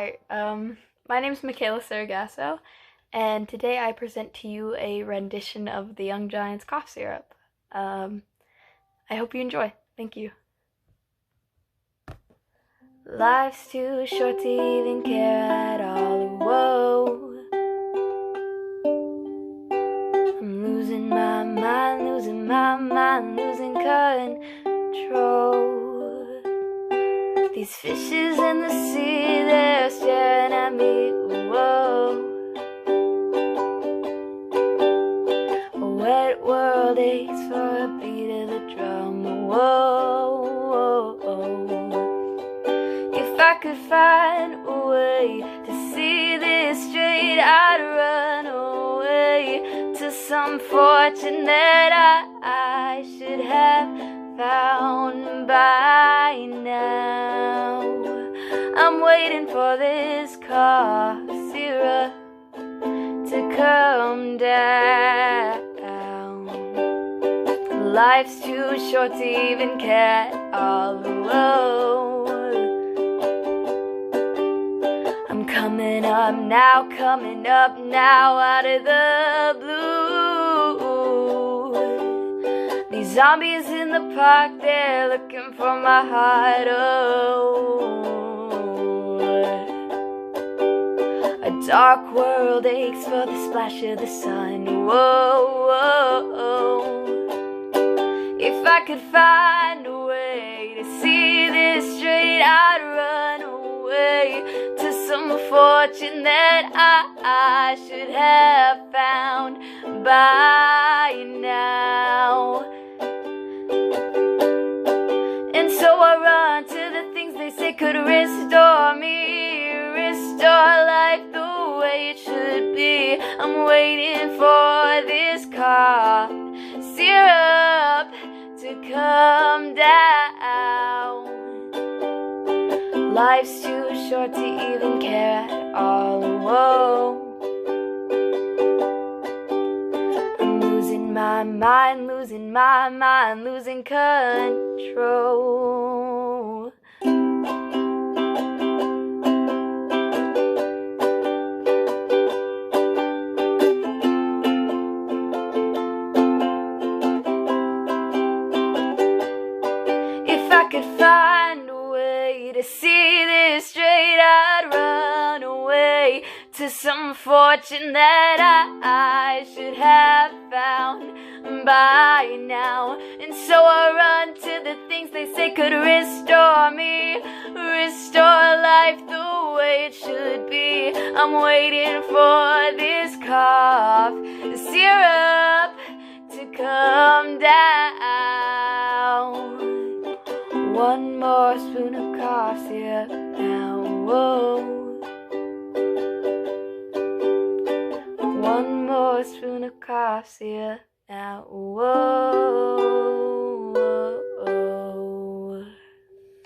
Hi, my name's Michaela Sargasso, and today I present to you a rendition of the Young Giants cough syrup. I hope you enjoy. Thank you. Life's too short to even care at all. Whoa. I'm losing my mind, losing control. These fishes in the sea, they're staring at me. Whoa. A wet world aches for a beat of the drum. Whoa. If I could find a way to see this straight, I'd run away to some fortune that I should have found by now. I'm waiting for this cough syrup to come down. Life's too short to even care at all. I'm coming up now out of the blue. These zombies in the park, they're looking for my heart. A dark world aches for the splash of the sun. Whoa. If I could find a way to see this straight, I'd run away to some fortune that I should have found by now. And so I run to the things they say could restore me, restore life the way it should be. I'm waiting for this cough syrup to come down. Life's too short to even care at all. Whoa. I'm losing my mind, losing control. If I could find a way to see this straight, I'd run away to some fortune that I should have found by now. And so I run to the things they say could restore me, restore life the way it should be. I'm waiting for this cough syrup to come down. One more spoon of cough syrup now. Whoa. One more spoon of cough syrup now. Whoa.